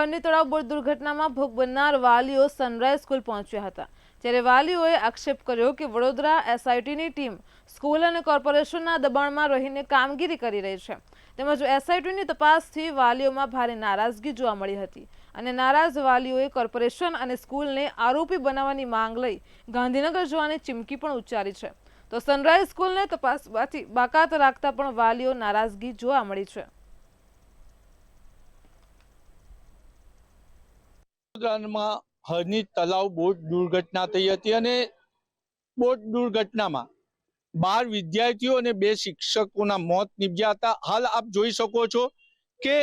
હરની તળાવ બોટ દુર્ઘટનામાં ભોગ બનનાર વાલીઓ સનરાઈઝ સ્કૂલ પહોંચ્યા હતા, જ્યારે વાલીઓએ આક્ષેપ કર્યો કે વડોદરા એસઆઈટીની ટીમ સ્કૂલ અને કોર્પોરેશનના દબાણમાં રહીને કામગીરી કરી રહી છે, તેમજ એસઆઈટીની તપાસથી વાલીઓમાં ભારે નારાજગી જોવા મળી હતી અને નારાજ વાલીઓએ કોર્પોરેશન અને સ્કૂલને આરોપી બનાવવાની માંગ લઈ ગાંધીનગર જવાની ચીમકી પણ ઉચ્ચારી છે. તો સનરાઈઝ સ્કૂલને તપાસવાથી બાકાત રાખતા પણ વાલીઓ નારાજગી જોવા મળી છે. વડોદરામાં હરની તળાવ બોટ દુર્ઘટના થઈ હતી અને બોટ દુર્ઘટનામાં 12 વિદ્યાર્થીઓ અને 2 શિક્ષકોના મોત નીપજ્યા હતા. હાલ આપ જોઈ શકો છો કે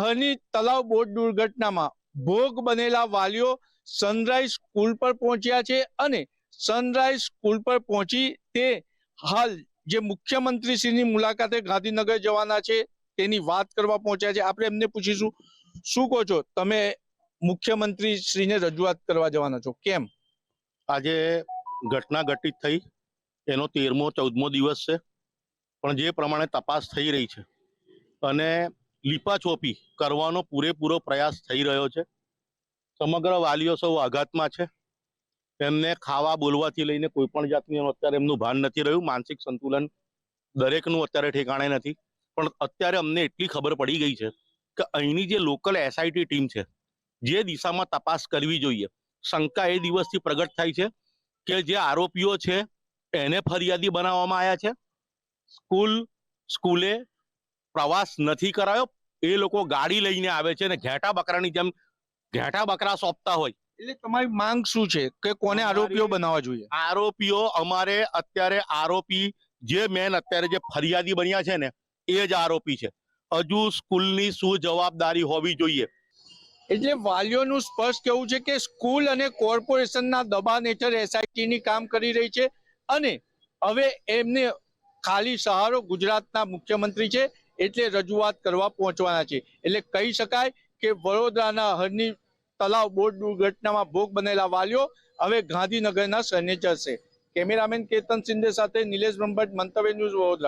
હરની તળાવ બોટ દુર્ઘટનામાં ભોગ બનેલા વાલીઓ સનરાઈઝ સ્કૂલ પર પહોંચ્યા છે અને સનરાઈઝ સ્કૂલ પર પહોંચી તે હાલ જે મુખ્યમંત્રીશ્રીની મુલાકાતે ગાંધીનગર જવાના છે તેની વાત કરવા પહોંચ્યા છે. આપણે એમને પૂછીશું, શું કહો છો તમે? મુખ્યમંત્રી શ્રીને રજૂઆત કરવા જવાના છો, કેમ? આજે ઘટના ઘટિત થઈ એનો 13મો 14મો દિવસ છે, પણ જે પ્રમાણે તપાસ થઈ રહી છે અને લીપાછોપી કરવાનો પૂરેપૂરો પ્રયાસ થઈ રહ્યો છે. સમગ્ર વાલીઓ સૌ આઘાતમાં છે. એમને ખાવા બોલવાથી લઈને કોઈ પણ જાતનું અત્યારે એમનું ભાન નથી રહ્યું. માનસિક સંતુલન દરેકનું અત્યારે ઠેકાણે નથી. પણ અત્યારે અમને એટલી ખબર પડી ગઈ છે કે અહીંની જે લોકલ એસઆઈટી ટીમ છે, જે દિશામાં તપાસ કરવી જોઈએ, શંકા એ દિવસથી પ્રગટ થાય છે કે જે આરોપીઓ છે એને ફરિયાદી બનાવવામાં આવ્યા છે. સ્કૂલે પ્રવાસ નથી કરાયો. એ લોકો ગાડી લઈને આવે છે અને ઘેટા બકરાની જેમ ઘેટા બકરા સોંપતા હોય. એટલે તમારી માંગ શું છે કે કોને આરોપીઓ બનાવવા જોઈએ? આરોપીઓ અમારે અત્યારે આરોપી જે મેન અત્યારે જે ફરિયાદી બન્યા છે ને એ જ આરોપી છે. હજુ સ્કૂલની શું જવાબદારી હોવી જોઈએ? એટલે વાલીઓનું સ્પષ્ટ કહેવું છે કે સ્કૂલ અને કોર્પોરેશનના દબાણ હેઠળ એસઆઈટીની કામ કરી રહી છે અને હવે એમને ખાલી સહારો ગુજરાતના મુખ્યમંત્રી છે એટલે રજૂઆત કરવા પહોંચવાના છે. એટલે કહી શકાય કે વડોદરાના હરની તળાવ બોટ દુર્ઘટનામાં ભોગ બનેલા વાલીઓ હવે ગાંધીનગરના શરણે જશે. કેમેરામેન કેતન શિંદે સાથે નિલેશ બ્રહ્મભટ્ટ, મંતવ્ય ન્યૂઝ, વડોદરા.